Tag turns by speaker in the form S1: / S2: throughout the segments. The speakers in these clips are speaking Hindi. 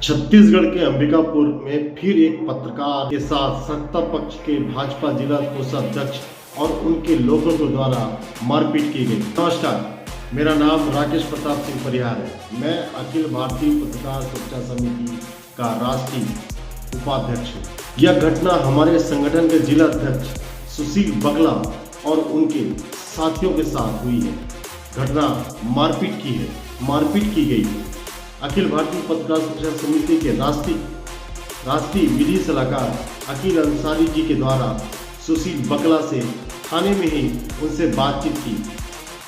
S1: छत्तीसगढ़ के अंबिकापुर में फिर एक पत्रकार के साथ सत्ता पक्ष के भाजपा जिला कोषाध्यक्ष और उनके लोगों के द्वारा मारपीट की गई। नमस्कार, मेरा नाम राकेश प्रताप सिंह परिहार है। मैं अखिल भारतीय पत्रकार सुरक्षा समिति का राष्ट्रीय उपाध्यक्ष हूँ। यह घटना हमारे संगठन के जिला अध्यक्ष सुशील बकला और उनके साथियों के साथ हुई है। घटना मारपीट की गई है। अखिल भारतीय पत्रकार सुरक्षा समिति के राष्ट्रीय विधि सलाहकार अकील अंसारी जी के द्वारा सुशील बकला से थाने में ही उनसे बातचीत की।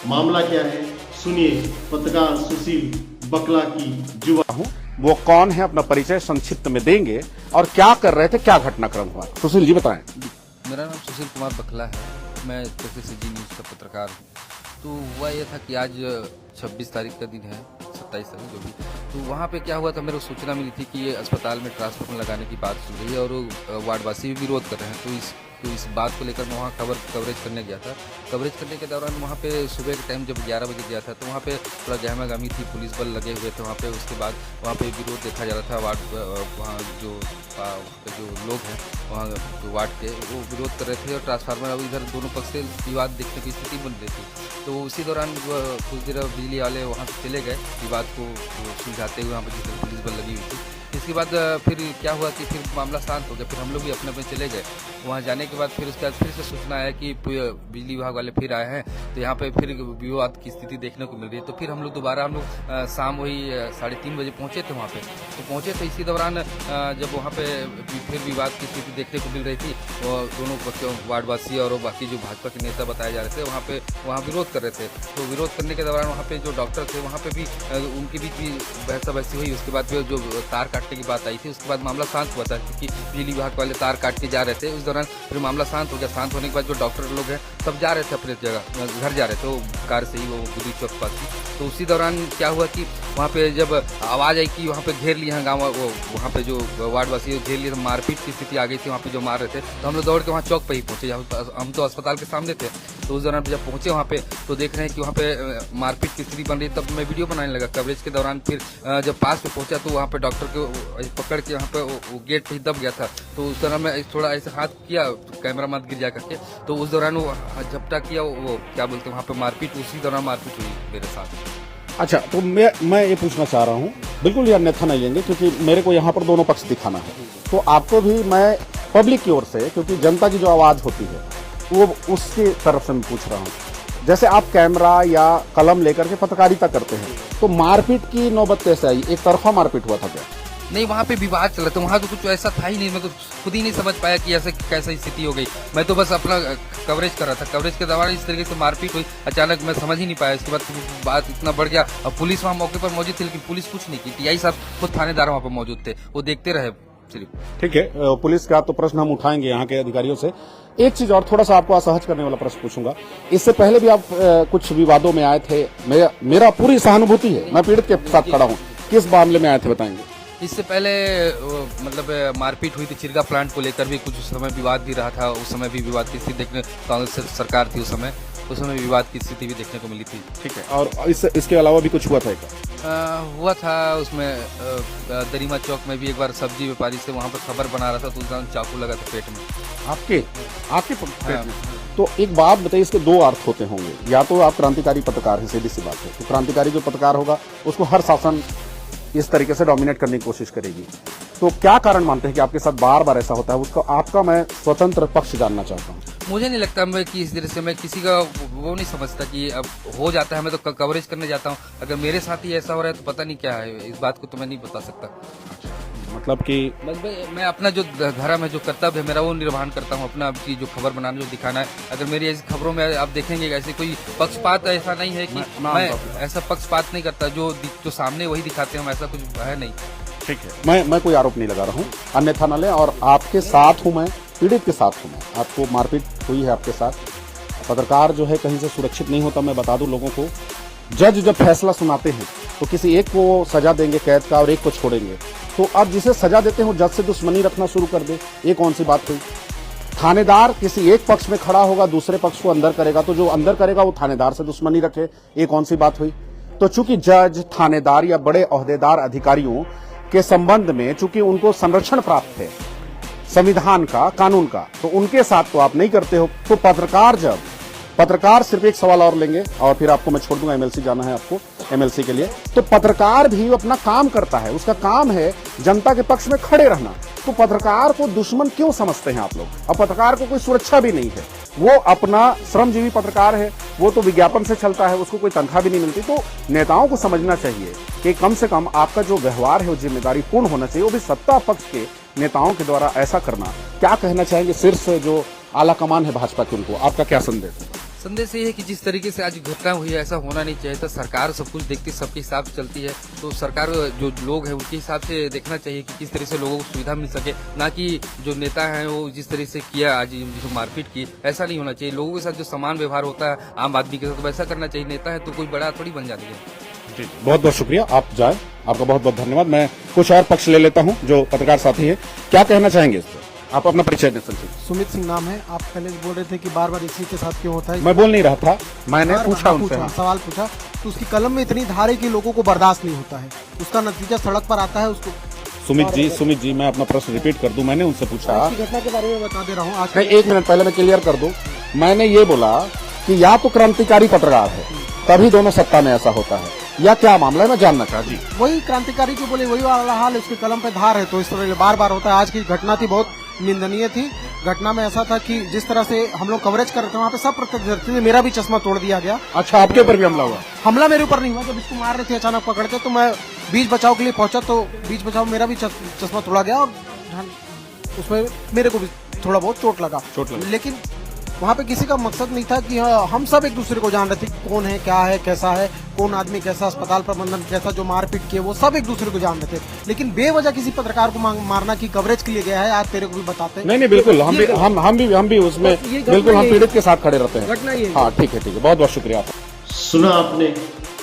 S1: मामला क्या है, सुनिए पत्रकार सुशील बकला की जुबानी।
S2: वो कौन है, अपना परिचय संक्षिप्त में देंगे और क्या कर रहे थे, क्या घटनाक्रम हुआ। सुशील जी बताएं।
S3: मेरा नाम सुशील कुमार बकला है। मैं जी न्यूज़ का पत्रकार हूँ। तो हुआ ये था कि आज 26 तारीख का दिन है, 27 तारीख जो भी। तो वहाँ पे क्या हुआ था, मेरे को सूचना मिली थी कि ये अस्पताल में ट्रांसफार्मर लगाने की बात चल रही है और वार्डवासी भी विरोध कर रहे हैं। तो इस बात को लेकर मैं वहाँ कवरेज करने गया था। कवरेज करने के दौरान वहाँ पे सुबह के टाइम जब 11 बजे गया था तो वहाँ पे थोड़ा गहमागहमी थी, पुलिस बल लगे हुए थे वहाँ पे। उसके बाद वहाँ पे विरोध देखा जा रहा था। वहाँ जो लोग हैं वहाँ वार्ड के, वो विरोध कर रहे थे और ट्रांसफार्मर इधर दोनों पक्ष से विवाद देखने की स्थिति बन रही थी। तो उसी दौरान कुछ देर बिजली वाले वहाँ से चले गए विवाद को सुलझाते हुए, वहाँ पर जिस पुलिस बल लगी हुई थी। इसके बाद फिर क्या हुआ कि फिर मामला शांत हो गया। फिर हम लोग भी अपने अपने चले गए। वहाँ जाने के बाद फिर उसके बाद फिर से सूचना आया कि बिजली विभाग वाले फिर आए हैं, तो यहाँ पे फिर विवाद की स्थिति देखने को मिल रही है। तो फिर हम लोग शाम वही 3:30 बजे पहुँचे थे वहाँ पे। तो पहुँचे तो इसी दौरान जब वहाँ पे फिर विवाद की स्थिति देखने को मिल रही थी, दोनों वार्डवासी और बाकी जो भाजपा के नेता बताए जा रहे थे वहाँ विरोध कर रहे थे। तो विरोध करने के दौरान वहाँ पे जो डॉक्टर थे वहाँ पे भी उनके बीच भी बहसाबहसी हुई। उसके बाद जो तार काटने की बात आई थी, उसके बाद मामला शांत हुआ था क्योंकि बिजली विभाग वाले तार काट के जा रहे थे। उस दौरान फिर मामला शांत हो गया। शांत होने के बाद जो डॉक्टर लोग हैं सब जा रहे थे अपने जगह, घर जा रहे थे, वो कार से ही वो गुरी चौक पास थी। तो उसी दौरान क्या हुआ कि वहाँ पे जब आवाज़ आई कि वहाँ पे घेर लिया है गाँव, वहाँ पे जो वार्डवासी घेर लिए, मारपीट की स्थिति आ गई थी वहाँ पे जो मार रहे थे। तो हम लोग दौड़ के वहाँ चौक पे ही पहुँचे। हम तो अस्पताल के सामने थे। तो उस दौरान जब पहुँचे वहाँ पे तो देख रहे हैं कि वहाँ पे मारपीट की स्थिति बन रही है। तब मैं वीडियो बनाने लगा। कवरेज के दौरान फिर जब पास में पहुँचा तो वहाँ पे डॉक्टर को पकड़ के वहाँ पे वो गेट पे ही दब गया था। तो उस दौरान मैं थोड़ा ऐसे हाथ किया, कैमरा मत गिर जा करके। तो उस दौरान वो झपटा किया, वो क्या बोलते हैं वहाँ पे मारपीट, उसी दौरान मारपीट हुई मेरे साथ।
S2: अच्छा, तो मैं ये पूछना चाह रहा हूँ, बिल्कुल ये अन्यथा नहीं लेंगे क्योंकि मेरे को यहाँ पर दोनों पक्ष दिखाना है। तो आपको भी मैं पब्लिक की ओर से, क्योंकि जनता की जो आवाज़ होती है वो उसकी तरफ से मैं पूछ रहा हूँ। जैसे आप कैमरा या कलम लेकर के पत्रकारिता करते हैं, तो मारपीट की नौबत कैसे आई? एक तरफा मारपीट हुआ था क्या?
S3: नहीं, वहाँ पे विवाद चल रहा था। वहाँ तो कुछ ऐसा था ही नहीं। मैं तो खुद ही नहीं समझ पाया कि ऐसे कैसा स्थिति हो गई। मैं तो बस अपना कवरेज कर रहा था। कवरेज के दौरान इस तरीके से मारपीट हुई, अचानक मैं समझ ही नहीं पाया। इसके बाद बात इतना बढ़ गया। अब पुलिस वहाँ मौके पर मौजूद थी, लेकिन पुलिस कुछ नहीं की। टीआई साहब खुद थानेदार वहाँ पर मौजूद थे, वो देखते रहे सिर्फ।
S2: ठीक है, पुलिस का तो प्रश्न हम उठाएंगे यहाँ के अधिकारियों से। एक चीज और, थोड़ा सा आपको असहज करने वाला प्रश्न पूछूंगा। इससे पहले भी आप कुछ विवादों में आए थे। मेरा पूरी सहानुभूति है, मैं पीड़ित के साथ खड़ा हूँ। किस मामले में आए थे बताएंगे?
S3: इससे पहले मतलब मारपीट हुई थी। चिरगा प्लांट को लेकर भी कुछ समय विवाद भी रहा था। उस समय भी विवाद की स्थिति देखने, कांग्रेस सरकार थी उस समय विवाद की स्थिति भी देखने को मिली थी।
S2: ठीक है, और इसके अलावा भी कुछ हुआ था?
S3: हुआ था उसमें दरिमा चौक में भी एक बार सब्जी व्यापारी से वहाँ पर खबर बना रहा था तो उस चाकू लगा था पेट में। आपके पेट में? तो एक बात बताइए, इसके दो अर्थ होते होंगे। या तो आप क्रांतिकारी पत्रकार हैं, सीधी सी बात है। तो क्रांतिकारी जो पत्रकार होगा उसको हर शासन इस तरीके से डोमिनेट करने की कोशिश करेगी। तो क्या कारण मानते हैं कि आपके साथ बार बार ऐसा होता है? उसका आपका मैं स्वतंत्र पक्ष जानना चाहता हूँ। मुझे नहीं लगता मैं कि इस तरह से मैं किसी का वो नहीं समझता कि अब हो जाता है। मैं तो कवरेज करने जाता हूँ। अगर मेरे साथ ही ऐसा हो रहा है तो पता नहीं क्या है। इस बात को तो मैं नहीं बता सकता।
S2: मतलब कि
S3: मैं अपना जो धर्म है, जो कर्तव्य है मेरा, वो निर्वहन करता हूँ। अपना आपकी जो खबर बनाना, जो दिखाना है। अगर मेरी ऐसी खबरों में आप देखेंगे ऐसे कोई पक्षपात ऐसा नहीं है कि मैं ऐसा पक्षपात नहीं करता। जो सामने वही दिखाते हैं, हम ऐसा कुछ है नहीं।
S2: ठीक है, मैं कोई आरोप नहीं लगा रहा हूँ, अन्यथा न लें। और आपके साथ हूँ मैं, पीड़ित के साथ हूँ मैं। आपको मारपीट हुई है आपके साथ। पत्रकार जो है कहीं से सुरक्षित नहीं होता। मैं बता दूं लोगों को, जज जब फैसला सुनाते हैं तो किसी एक को सजा देंगे कैद का और एक को छोड़ेंगे। तो अब जिसे सजा देते हो जज से दुश्मनी रखना शुरू कर दे, ये कौन सी बात हुई? थानेदार किसी एक पक्ष में खड़ा होगा, दूसरे पक्ष को अंदर करेगा, तो जो अंदर करेगा वो थानेदार से दुश्मनी रखे, ये कौन सी बात हुई? तो चूंकि जज, थानेदार या बड़े ओहदेदार अधिकारियों के संबंध में, चूंकि उनको संरक्षण प्राप्त है संविधान का, कानून का, तो उनके साथ तो आप नहीं करते हो। तो पत्रकार सिर्फ एक सवाल और लेंगे और फिर आपको मैं छोड़ दूंगा, एमएलसी जाना है आपको, एमएलसी के लिए। तो पत्रकार भी अपना काम करता है, उसका काम है जनता के पक्ष में खड़े रहना। तो पत्रकार को दुश्मन क्यों समझते हैं आप लोग? अब पत्रकार को कोई सुरक्षा भी नहीं है, वो अपना श्रमजीवी पत्रकार है, वो तो विज्ञापन से चलता है, उसको कोई तनख्वाह भी नहीं मिलती। तो नेताओं को समझना चाहिए कि कम से कम आपका जो व्यवहार है वो जिम्मेदारी पूर्ण होना चाहिए, वो भी सत्ता पक्ष के नेताओं के द्वारा ऐसा करना। क्या कहना चाहेंगे शीर्ष जो आला कमान है भाजपा की, उनको आपका क्या संदेश है?
S3: संदेश ये है कि जिस तरीके से आज घटना हुई है ऐसा होना नहीं चाहिए था। सरकार सब कुछ देखती, सबके हिसाब से चलती है, तो सरकार जो लोग हैं उनके हिसाब से देखना चाहिए कि किस तरह से लोगों को सुविधा मिल सके, ना कि जो नेता हैं वो जिस तरह से किया आज जो मारपीट की, ऐसा नहीं होना चाहिए। लोगों के साथ जो समान व्यवहार होता है आम आदमी के साथ, वैसा करना चाहिए। नेता है तो कोई बड़ा थोड़ी बन जाती है।
S2: जी, बहुत बहुत शुक्रिया, आप जाए, आपका बहुत बहुत धन्यवाद। मैं कुछ और पक्ष ले लेता हूं जो पत्रकार साथी है, क्या कहना चाहेंगे इस पर? आप अपना परिचय दें।
S4: सुमित सिंह नाम है। आप पहले बोल रहे थे कि बार बार इसी के साथ क्यों होता है।
S2: मैं बोल नहीं रहा था, मैंने पूछा उनसे।
S4: सवाल पूछा तो उसकी कलम में इतनी धार है कि लोगों को बर्दाश्त नहीं होता है, उसका नतीजा सड़क पर आता है। उसको
S2: सुमित जी मैं अपना प्रश्न रिपीट कर दूं, मैंने उनसे पूछा,
S4: घटना के बारे में बता दे रहा हूँ। आज
S2: एक मिनट पहले मैं क्लियर कर दूं, मैंने ये बोला कि या तो क्रांतिकारी पत्रकार है तभी दोनों सत्ता में ऐसा होता है, या क्या मामला है, मैं जानना चाहता। जी,
S4: वही क्रांतिकारी जो बोले वही वाला हाल, उसकी कलम पे धार है, तो इस तरह बार बार होता है। आज की घटना थी, बहुत निंदनीय थी। घटना में ऐसा था कि जिस तरह से हम लोग कवरेज कर रहे थे वहाँ पे सब प्रत्यक्षदर्शी, मेरा भी चश्मा तोड़ दिया गया।
S2: अच्छा, आपके ऊपर भी हमला हुआ?
S4: हमला मेरे ऊपर नहीं हुआ, जब इसको मार रहे थे अचानक पकड़ के, तो मैं बीच बचाव के लिए पहुंचा, तो बीच बचाव मेरा भी चश्मा तोड़ा गया और उसमें मेरे को भी थोड़ा बहुत चोट लगा। लेकिन वहाँ पे किसी का मकसद नहीं था कि हाँ, हम सब एक दूसरे को जान रहे थे कौन है, क्या है, कैसा है, कौन आदमी कैसा, अस्पताल प्रबंधन कैसा, जो मारपीट किए वो सब एक दूसरे को जान रहे थे। लेकिन बेवजह किसी पत्रकार को मारना की कवरेज के लिए गया है, आज तेरे को भी बताते हैं।
S2: नहीं, बिल्कुल हम भी उसमें बिल्कुल हम पीड़ित के साथ खड़े रहते हैं।
S4: घटना ये,
S2: हाँ ठीक है, बहुत बहुत शुक्रिया।
S1: सुना आपने,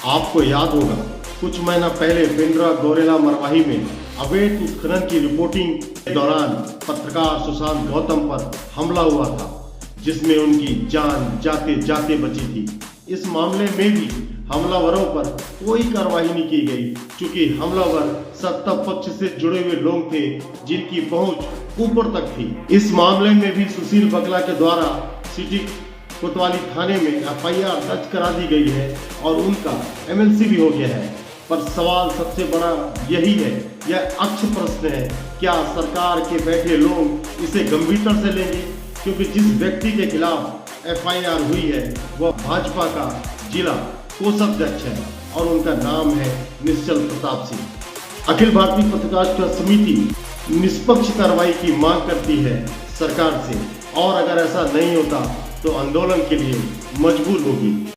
S1: आपको याद होगा कुछ महीना पहले पिंडरा गोरेला मरवाही में अवैध उत्खनन की रिपोर्टिंग के दौरान पत्रकार सुशांत गौतम पर हमला हुआ था, जिसमें उनकी जान जाते जाते बची थी। इस मामले में भी हमलावरों पर कोई कार्रवाई नहीं की गई, क्योंकि हमलावर सत्ता पक्ष से जुड़े हुए लोग थे जिनकी पहुंच ऊपर तक थी। इस मामले में भी सुशील बगला के द्वारा सिटी कोतवाली थाने में एफआईआर दर्ज करा दी गई है और उनका एमएलसी भी हो गया है। पर सवाल सबसे बड़ा यही है, यह अक्ष प्रश्न है, क्या सरकार के बैठे लोग इसे गंभीरता से लेंगे? क्योंकि जिस व्यक्ति के खिलाफ एफआईआर हुई है वह भाजपा का जिला कोषाध्यक्ष है और उनका नाम है निश्चल प्रताप सिंह। अखिल भारतीय पत्रकारिता समिति निष्पक्ष कार्रवाई की मांग करती है सरकार से, और अगर ऐसा नहीं होता तो आंदोलन के लिए मजबूर होगी।